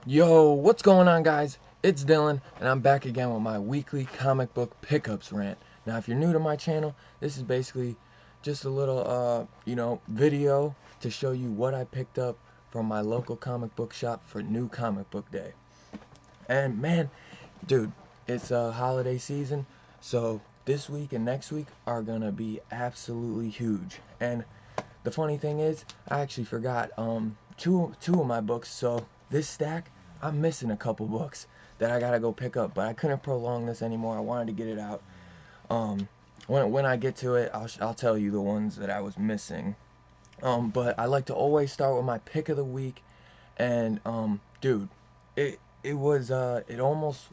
Yo, what's going on, guys? It's Dylan, and I'm back again with my weekly comic book pickups rant. Now, if you're new to my channel, this is basically just a little, video to show you what I picked up from my local comic book shop for New Comic Book Day. And man, dude, it's a holiday season, so this week and next week are gonna be absolutely huge. And the funny thing is, I actually forgot two of my books. So this stack, I'm missing a couple books that I gotta go pick up. But I couldn't prolong this anymore. I wanted to get it out. Um, when I get to it, I'll tell you the ones that I was missing. But I like to always start with my pick of the week. And dude, it was it almost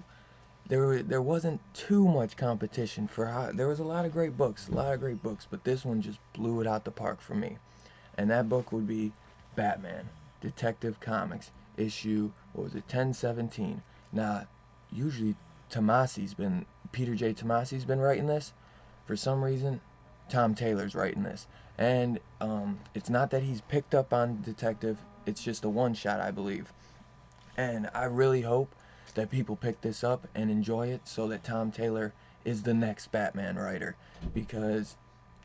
there wasn't too much competition for how there was a lot of great books, but this one just blew it out the park for me. And that book would be Batman Detective Comics issue, what was it, 1017. Now, usually Peter J. Tomasi's been writing this. For some reason, Tom Taylor's writing this. And it's not that he's picked up on Detective, it's just a one shot, I believe. And I really hope that people pick this up and enjoy it so that Tom Taylor is the next Batman writer, because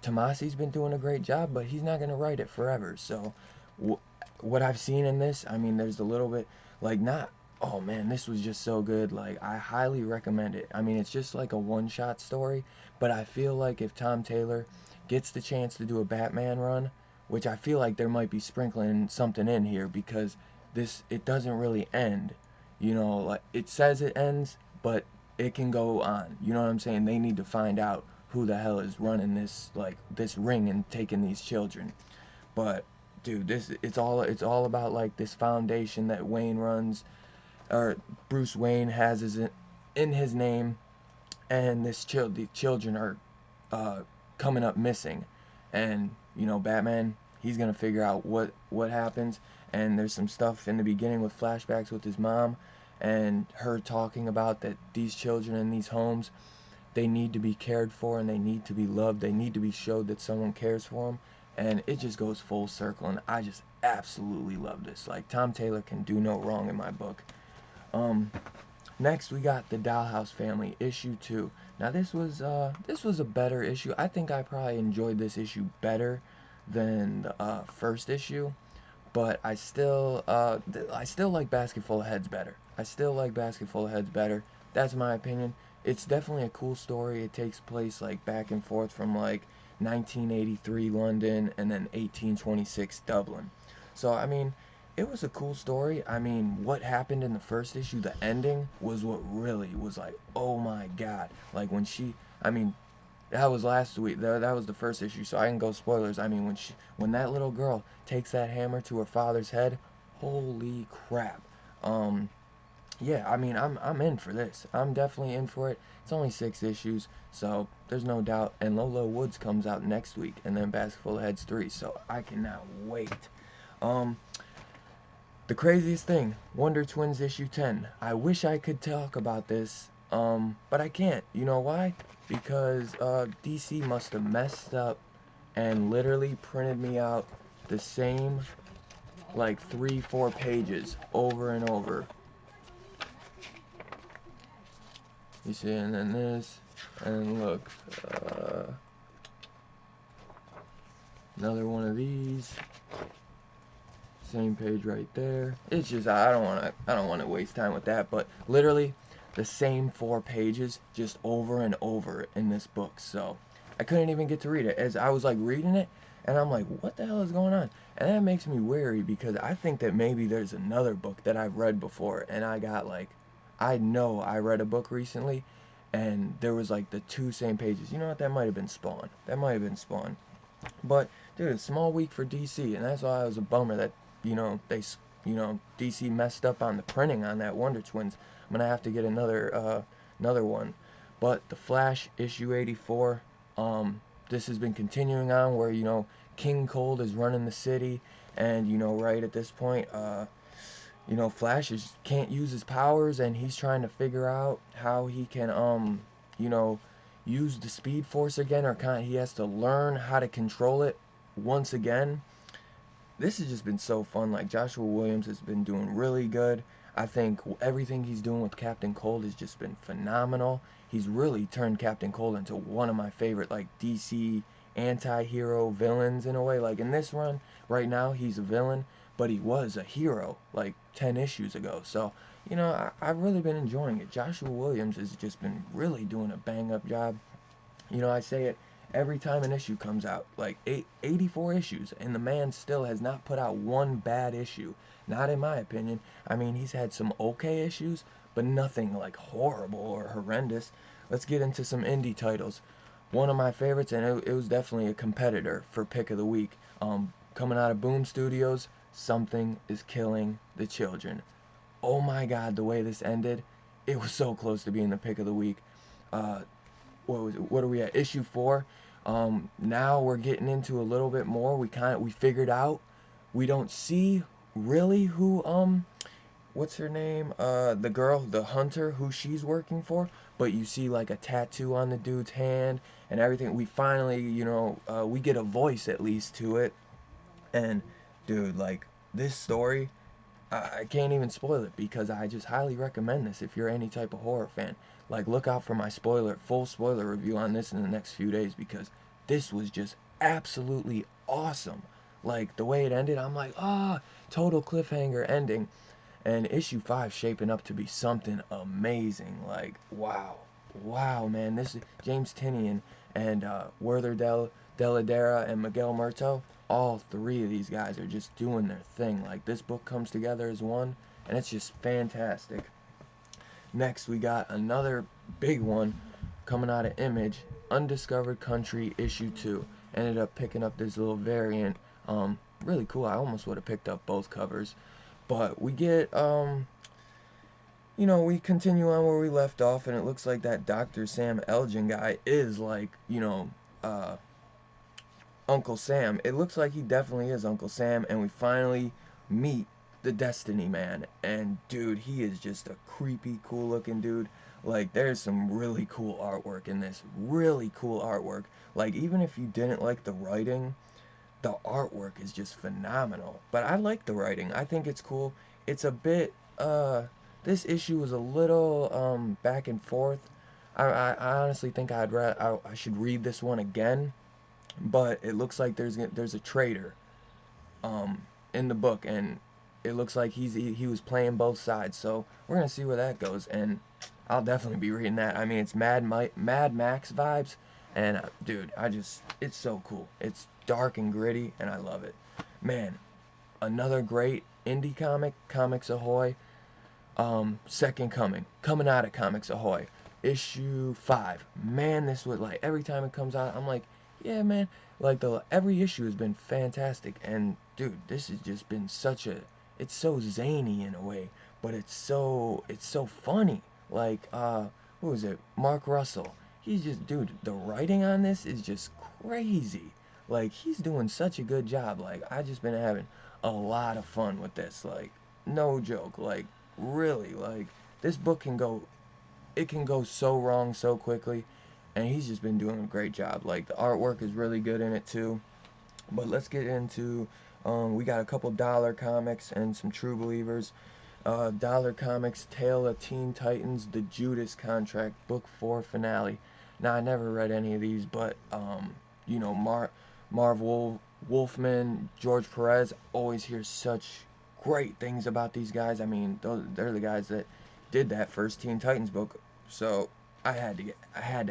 Tomasi's been doing a great job, but he's not going to write it forever. So what I've seen in this, I mean, there's a little bit like not, oh man, this was just so good. Like, I highly recommend it. I mean, it's just like a one-shot story, but I feel like if Tom Taylor gets the chance to do a Batman run, which I feel like there might be sprinkling something in here, because this, it doesn't really end. You know, like it says it ends, but it can go on. You know what I'm saying? They need to find out who the hell is running this, like, this ring and taking these children. But dude, this, it's all about like this foundation that Wayne runs, or Bruce Wayne has in his name, and the children are coming up missing. And Batman, he's gonna figure out what happens. And there's some stuff in the beginning with flashbacks with his mom, and her talking about that these children in these homes, they need to be cared for and they need to be loved. They need to be showed that someone cares for them. And it just goes full circle, and I just absolutely love this. Like, Tom Taylor can do no wrong in my book. um Next, we got the Dollhouse Family, issue 2. Now, this was a better issue. I think I probably enjoyed this issue better than the first issue, but I still like Basket Full of Heads better. I still like Basket Full of Heads better. That's my opinion. It's definitely a cool story. It takes place like back and forth from like 1983 London and then 1826 Dublin. So I mean, it was a cool story. I mean, what happened in the first issue, the ending, was what really was like, oh my god. Like when I mean, that was last week. That was the first issue, so I can go spoilers. I mean, when that little girl takes that hammer to her father's head, holy crap. Um, yeah, I mean, I'm in for this. I'm definitely in for it. It's only 6 issues, so there's no doubt. And Lolo Woods comes out next week, and then Basketful of Heads 3, so I cannot wait. Um, the craziest thing, Wonder Twins issue 10. I wish I could talk about this, but I can't. You know why? Because DC must have messed up and literally printed me out the same, like, 3, 4 pages over and over. You see, and then this, and look, another one of these. Same page right there. It's just, I don't want to waste time with that, but literally the same 4 pages just over and over in this book. So I couldn't even get to read it. As I was like reading it, and I'm like, what the hell is going on? And that makes me wary, because I think that maybe there's another book that I've read before, and I got like, I know I read a book recently and there was like the 2 same pages. You know what? That might have been Spawn. That might have been Spawn. But dude, a small week for DC, and that's why it was a bummer that DC messed up on the printing on that Wonder Twins. I'm gonna have to get another one. But the Flash issue 84, this has been continuing on where King Cold is running the city, and right at this point, Flash can't use his powers, and he's trying to figure out how he can you know use the Speed Force again, or he has to learn how to control it once again. This has just been so fun. Like, Joshua Williams has been doing really good. I think everything he's doing with Captain Cold has just been phenomenal. He's really turned Captain Cold into one of my favorite, like, DC anti-hero villains in a way. Like, in this run right now, he's a villain, but he was a hero like 10 issues ago. So, you know, I've really been enjoying it. Joshua Williams has just been really doing a bang-up job. You know, I say it every time an issue comes out, like 84 issues, and the man still has not put out one bad issue. Not in my opinion. I mean, he's had some okay issues, but nothing like horrible or horrendous. Let's get into some indie titles. One of my favorites, and it was definitely a competitor for pick of the week. Coming out of Boom Studios, Something is Killing the Children. Oh my God, the way this ended, it was so close to being the pick of the week. Uh, what are we at, issue 4? Now we're getting into a little bit more. We figured out, we don't see really who what's her name, the girl, the hunter, who she's working for, but you see like a tattoo on the dude's hand and everything. We finally, you know, we get a voice at least to it. And dude, like, this story, I can't even spoil it because I just highly recommend this if you're any type of horror fan. Like, look out for my full spoiler review on this in the next few days, because this was just absolutely awesome. Like, the way it ended, I'm like, total cliffhanger ending. And issue 5 shaping up to be something amazing. Like, wow. Wow, man. This is James Tynion and Werther Deladera and Miguel Muerto. All three of these guys are just doing their thing. Like, this book comes together as one, and it's just fantastic. Next, we got another big one coming out of Image, Undiscovered Country issue 2. Ended up picking up this little variant. Really cool. I almost would have picked up both covers. But we get, you know, we continue on where we left off, and it looks like that Dr. Sam Elgin guy is like, you know, Uncle Sam. It looks like he definitely is Uncle Sam, and we finally meet the Destiny Man. And dude, he is just a creepy, cool looking dude. Like, there's some really cool artwork in this. Really cool artwork. Like, even if you didn't like the writing, the artwork is just phenomenal. But I like the writing. I think it's cool. It's a bit, this issue was a little, back and forth. I honestly think I should read this one again. But it looks like there's a traitor in the book, and it looks like he was playing both sides. So we're gonna see where that goes, and I'll definitely be reading that. I mean, it's Mad Max vibes, and dude, it's so cool. It's dark and gritty, and I love it. Man, another great indie comic, Comics Ahoy. Second Coming, coming out of Comics Ahoy, issue 5. Man, this was like, every time it comes out, I'm like, yeah, man, like, every issue has been fantastic. And dude, this has just been it's so zany in a way, but it's so funny. Like, who is it, Mark Russell? He's just, dude, the writing on this is just crazy. Like, he's doing such a good job. Like, I just been having a lot of fun with this. Like, no joke. Like, really, like, this book can go so wrong so quickly, and he's just been doing a great job. Like, the artwork is really good in it too. But let's get into, we got a couple Dollar Comics and some True Believers. Dollar Comics, Tale of Teen Titans, The Judas Contract, Book 4 finale. Now, I never read any of these, but you know, Marv Wolfman, George Perez, always hear such great things about these guys. I mean, they're the guys that did that first Teen Titans book. So I had to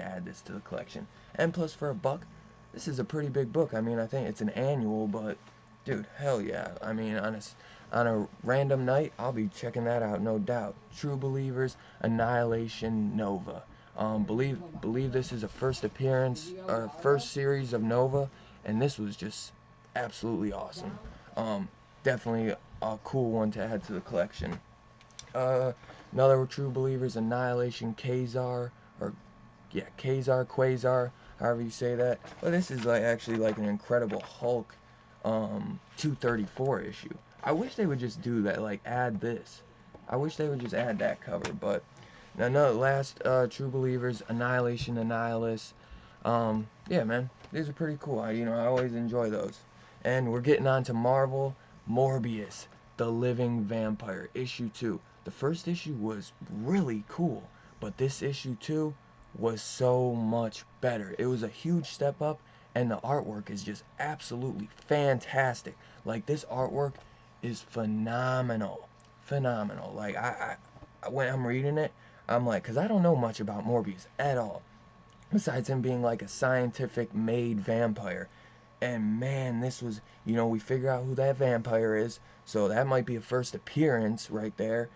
add this to the collection. And plus, for $1, this is a pretty big book. I mean, I think it's an annual, but dude, hell yeah. I mean, on a random night, I'll be checking that out, no doubt. True Believers, Annihilation, Nova. Believe this is a first appearance, first series of Nova, and this was just absolutely awesome. Definitely a cool one to add to the collection. Another True Believers, Annihilation, Quasar, Quasar, however you say that. But this is like actually like an Incredible Hulk 234 issue. I wish they would just do that, like add this. I wish they would just add that cover. But now, no, last True Believers, Annihilation, Annihilus. Yeah, man, these are pretty cool. I always enjoy those. And we're getting on to Marvel, Morbius. The Living Vampire, issue 2. The first issue was really cool, but this issue 2 was so much better. It was a huge step up, and the artwork is just absolutely fantastic. Like, this artwork is phenomenal. Phenomenal. Like, when I'm reading it, I'm like, because I don't know much about Morbius at all, besides him being like a scientific made vampire. And man, this was, we figure out who that vampire is, so that might be a first appearance right there.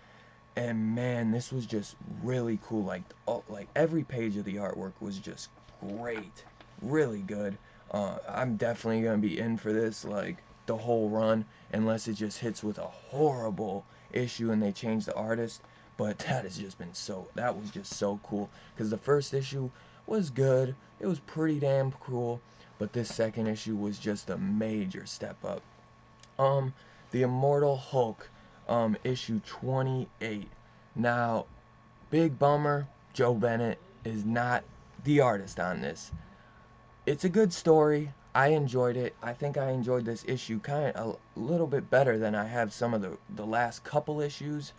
And man, this was just really cool. Like every page of the artwork was just great, really good. I'm definitely gonna be in for this, like the whole run, unless it just hits with a horrible issue and they change the artist. But that has just been that was just so cool, because the first issue was good, it was pretty damn cool, but this second issue was just a major step up. The Immortal Hulk, issue 28. Now, big bummer, Joe Bennett is not the artist on this. It's a good story. I enjoyed it. I think I enjoyed this issue kind of a little bit better than I have some of the last couple issues.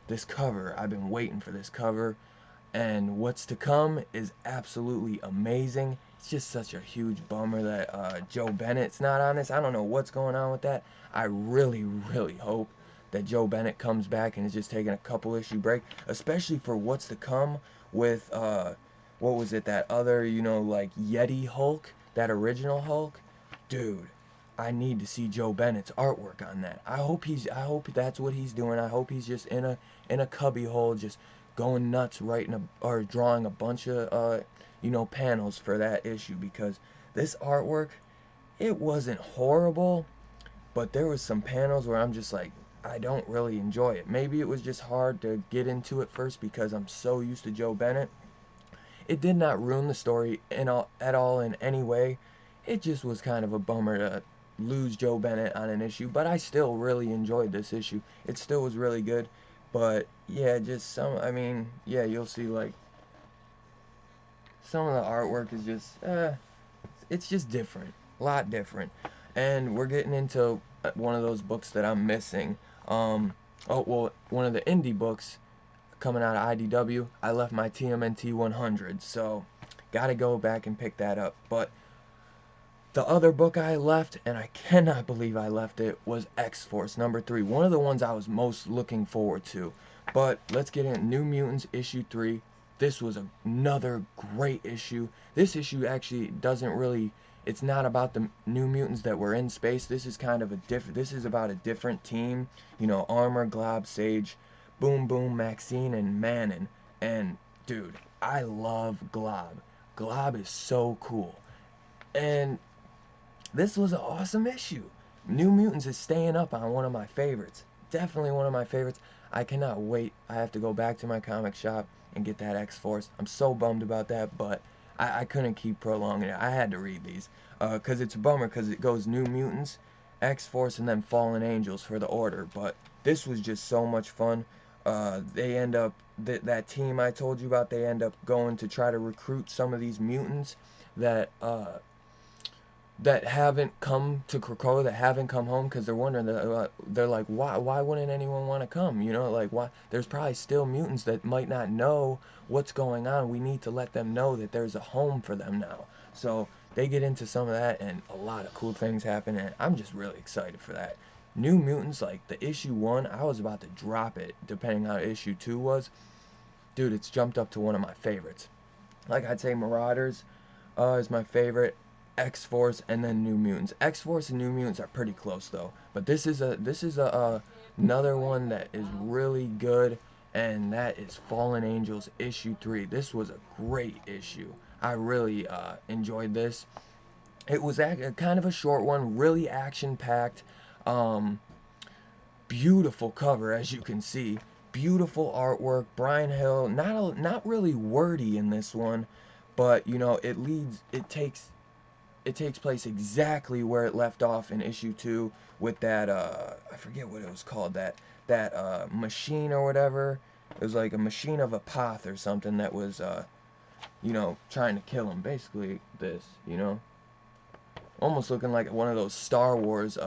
This cover, I've been waiting for this cover, and what's to come is absolutely amazing. It's just such a huge bummer that Joe Bennett's not on this. I don't know what's going on with that. I really, really hope that Joe Bennett comes back and is just taking a couple issue break, especially for what's to come with what was it, that other, like Yeti Hulk, that original Hulk. Dude, I need to see Joe Bennett's artwork on that. I hope that's what he's doing. I hope he's just in a cubby hole, just going nuts, writing or drawing a bunch of panels for that issue, because this artwork, it wasn't horrible, but there was some panels where I'm just like, I don't really enjoy it. Maybe it was just hard to get into it first because I'm so used to Joe Bennett. It did not ruin the story at all in any way. It just was kind of a bummer to lose Joe Bennett on an issue, but I still really enjoyed this issue. It still was really good, but yeah, just yeah, you'll see, like, some of the artwork is just, it's just different, a lot different. And we're getting into one of those books that I'm missing. Oh, well, one of the indie books coming out of IDW. I left my TMNT 100, so gotta go back and pick that up. But the other book I left, and I cannot believe I left it, was X-Force number 3. One of the ones I was most looking forward to. But let's get in. New Mutants issue 3. This was another great issue. This issue actually doesn't really, it's not about the New Mutants that were in space. This is kind of a different, this is about a different team. Armor, Glob, Sage, Boom Boom, Maxine, and Manon. And dude, I love Glob. Glob is so cool. And this was an awesome issue. New Mutants is staying up on one of my favorites. Definitely one of my favorites. I cannot wait. I have to go back to my comic shop and get that X-Force. I'm so bummed about that, but I couldn't keep prolonging it. I had to read these. Because it's a bummer, because it goes New Mutants, X-Force, and then Fallen Angels for the order. But this was just so much fun. They end up, that team I told you about, they end up going to try to recruit some of these mutants that haven't come to Krakoa, that haven't come home, because they're wondering, they're like, why wouldn't anyone want to come? Like, why? There's probably still mutants that might not know what's going on. We need to let them know that there's a home for them now. So they get into some of that, and a lot of cool things happen, and I'm just really excited for that. New Mutants, like the issue 1, I was about to drop it, depending on how issue 2 was. Dude, it's jumped up to one of my favorites. Like, I'd say Marauders is my favorite, X-Force, and then New Mutants. X-Force and New Mutants are pretty close though, but this is another one that is really good, and that is Fallen Angels issue 3. This was a great issue. I really enjoyed this. It was kind of a short one, really action-packed. Beautiful cover, as you can see. Beautiful artwork. Brian Hill, not really wordy in this one, but it takes place exactly where it left off in issue 2 with that I forget what it was called, that machine or whatever. It was like a machine of Apoth or something that was trying to kill him. Basically this, almost looking like one of those Star Wars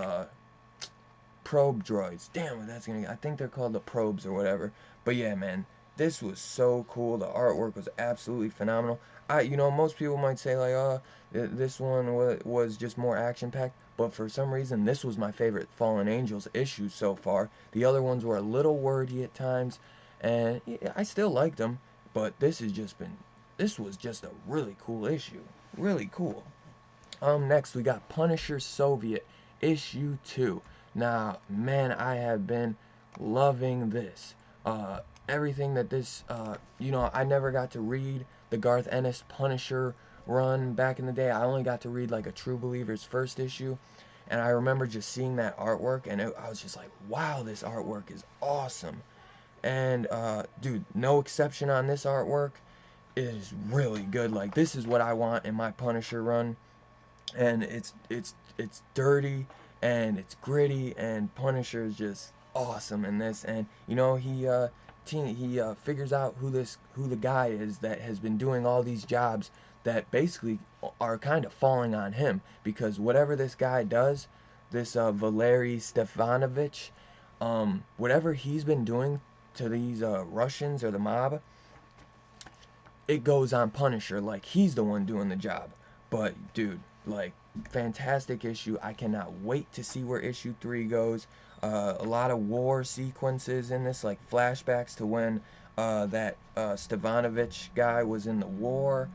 probe droids. Damn, that's gonna. I think they're called the probes or whatever. But yeah, man, this was so cool. The artwork was absolutely phenomenal. Most people might say like, oh, this one was just more action packed. But for some reason, this was my favorite Fallen Angels issue so far. The other ones were a little wordy at times, and yeah, I still liked them. But this was just a really cool issue. Really cool. Next we got Punisher Soviet issue 2. Now, man, I have been loving this. Everything that this, I never got to read the Garth Ennis Punisher run back in the day. I only got to read like a True Believer's first issue, and I remember just seeing that artwork, and I was just like, wow, this artwork is awesome. And dude, no exception on this artwork. It is really good. Like, this is what I want in my Punisher run. And it's dirty and it's gritty, and Punisher is just awesome in this. And he figures out who the guy is that has been doing all these jobs that basically are kind of falling on him, because whatever this guy does, this Valery Stefanovich, whatever he's been doing to these Russians or the mob, it goes on Punisher, like he's the one doing the job. But dude, like, fantastic issue. I cannot wait to see where issue 3 goes. A lot of war sequences in this, like flashbacks to when that Stefanovich guy was in the war.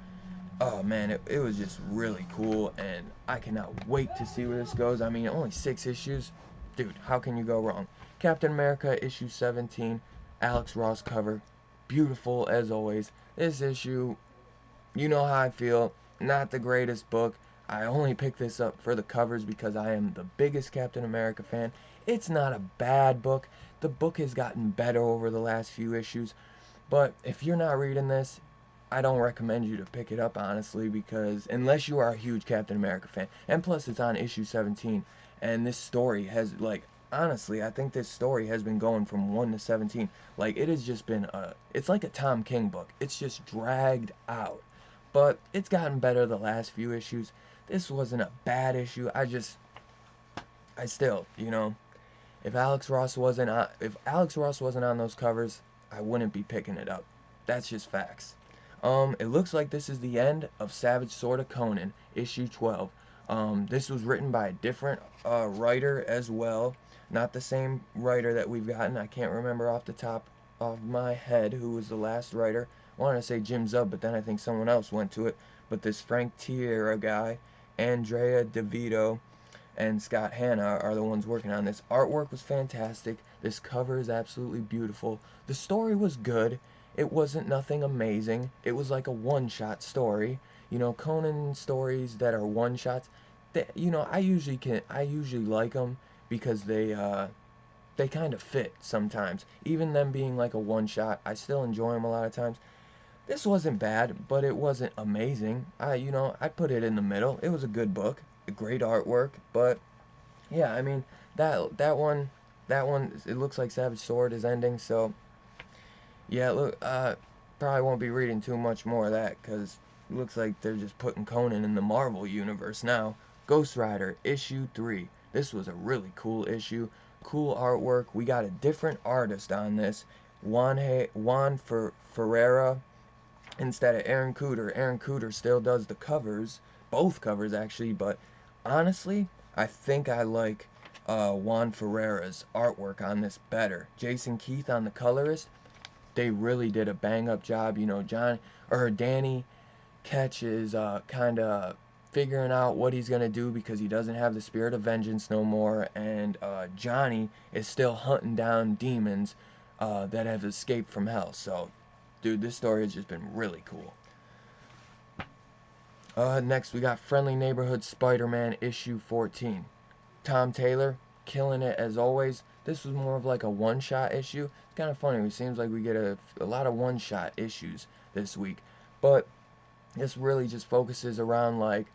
Oh man, it was just really cool, and I cannot wait to see where this goes. I mean, only 6 issues. Dude, how can you go wrong? Captain America issue 17, Alex Ross cover. Beautiful as always. This issue, you know how I feel. Not the greatest book. I only picked this up for the covers because I am the biggest Captain America fan. It's not a bad book. The book has gotten better over the last few issues. But if you're not reading this, I don't recommend you to pick it up, honestly, because unless you are a huge Captain America fan. And plus, it's on issue 17. And this story has, like, honestly, I think this story has been going from 1 to 17. Like, it has just been, it's like a Tom King book. It's just dragged out. But it's gotten better the last few issues. This wasn't a bad issue. I still, if Alex Ross wasn't on those covers, I wouldn't be picking it up. That's just facts. It looks like this is the end of Savage Sword of Conan, issue 12. This was written by a different writer as well. Not the same writer that we've gotten. I can't remember off the top of my head who was the last writer. I wanted to say Jim Zub, but then I think someone else went to it. But this Frank Tierra guy, Andrea DeVito, and Scott Hanna are the ones working on this. Artwork was fantastic. This cover is absolutely beautiful. The story was good. It wasn't nothing amazing. It was like a one-shot story. Conan stories that are one-shots, I usually like them because they kind of fit sometimes. Even them being like a one-shot, I still enjoy them a lot of times. This wasn't bad, but it wasn't amazing. I put it in the middle. It was a good book, a great artwork, but yeah, I mean, that one, it looks like Savage Sword is ending, so yeah, look, probably won't be reading too much more of that, because it looks like they're just putting Conan in the Marvel universe now. Ghost Rider, issue 3. This was a really cool issue, cool artwork. We got a different artist on this, Juan Ferreira, instead of Aaron Cooter. Aaron Cooter still does the covers, both covers actually, but honestly, I think I like Juan Ferreira's artwork on this better. Jason Keith on the colorist, they really did a bang-up job. Danny Ketch is kind of figuring out what he's gonna do because he doesn't have the spirit of vengeance no more, and Johnny is still hunting down demons that have escaped from hell. So dude, this story has just been really cool. Next, we got Friendly Neighborhood Spider-Man issue 14. Tom Taylor, killing it as always. This was more of like a one-shot issue. It's kind of funny. It seems like we get a lot of one-shot issues this week. But this really just focuses around like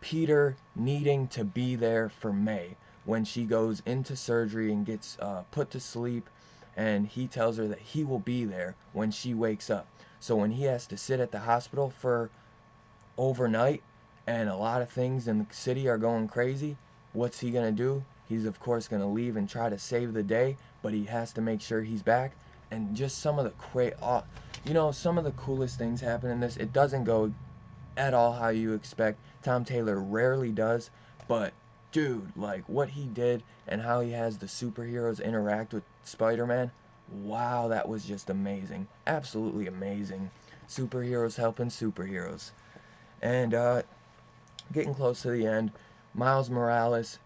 Peter needing to be there for May when she goes into surgery and gets put to sleep, and he tells her that he will be there when she wakes up. So when he has to sit at the hospital for overnight and a lot of things in the city are going crazy, what's he gonna do? He's of course going to leave and try to save the day, but he has to make sure he's back. And just some of the some of the coolest things happen in this. It doesn't go at all how you expect. Tom Taylor rarely does, but dude, like what he did and how he has the superheroes interact with Spider-Man, wow, that was just amazing. Absolutely amazing. Superheroes helping superheroes. And getting close to the end, Miles Morales,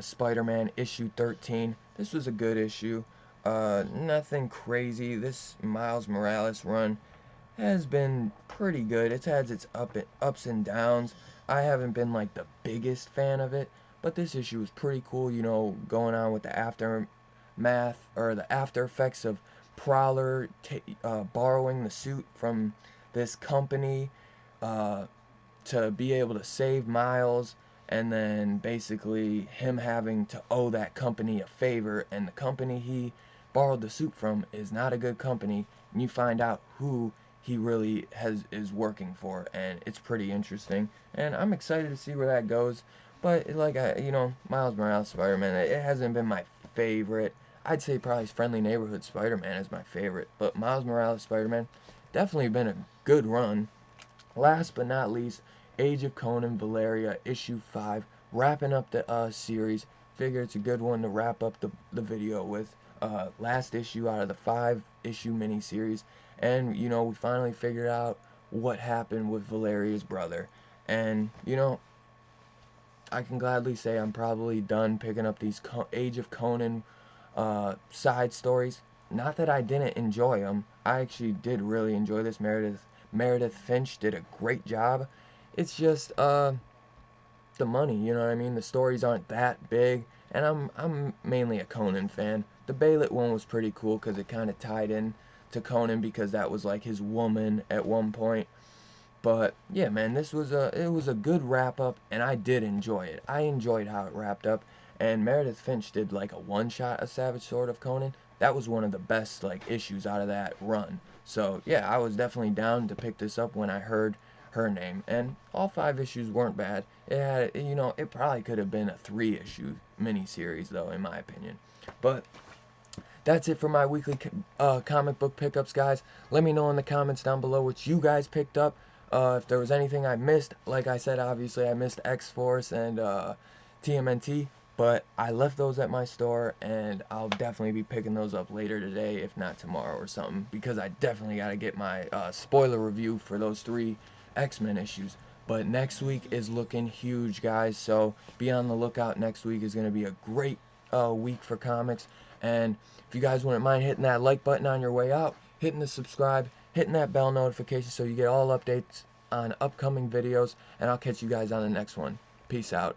Spider-Man issue 13. This was a good issue. Nothing crazy. This Miles Morales run has been pretty good. It's had its ups and downs. I haven't been like the biggest fan of it, but this issue was pretty cool, you know, going on with the aftermath or the after effects of Prowler borrowing the suit from this company to be able to save Miles, and then basically him having to owe that company a favor, and the company he borrowed the suit from is not a good company, and you find out who he really is working for, and it's pretty interesting, and I'm excited to see where that goes. But like Miles Morales Spider-Man, it hasn't been my favorite. I'd say probably Friendly Neighborhood Spider-Man is my favorite, but Miles Morales Spider-Man definitely been a good run. Last but not least, Age of Conan Valeria issue 5, wrapping up the series. Figure it's a good one to wrap up the video with. Last issue out of the 5-issue miniseries, and we finally figured out what happened with Valeria's brother. And I can gladly say I'm probably done picking up these Age of Conan side stories. Not that I didn't enjoy them. I actually did really enjoy this. Meredith Finch did a great job. It's just the money, you know what I mean? The stories aren't that big, and I'm mainly a Conan fan. The Baylet one was pretty cool because it kind of tied in to Conan because that was like his woman at one point. But yeah, man, it was a good wrap up, and I did enjoy it. I enjoyed how it wrapped up, and Meredith Finch did like a one shot of Savage Sword of Conan. That was one of the best like issues out of that run. So yeah, I was definitely down to pick this up when I heard her name, and all 5 issues weren't bad. It had, it probably could have been a 3-issue miniseries though, in my opinion. But that's it for my weekly comic book pickups, guys. Let me know in the comments down below what you guys picked up. If there was anything I missed, like I said, obviously I missed X-Force and TMNT, but I left those at my store, and I'll definitely be picking those up later today, if not tomorrow or something, because I definitely got to get my spoiler review for those 3 X-Men issues. But next week is looking huge, guys, so be on the lookout. Next week is going to be a great week for comics, and if you guys wouldn't mind hitting that like button on your way out, hitting the subscribe, hitting that bell notification so you get all updates on upcoming videos, and I'll catch you guys on the next one. Peace out.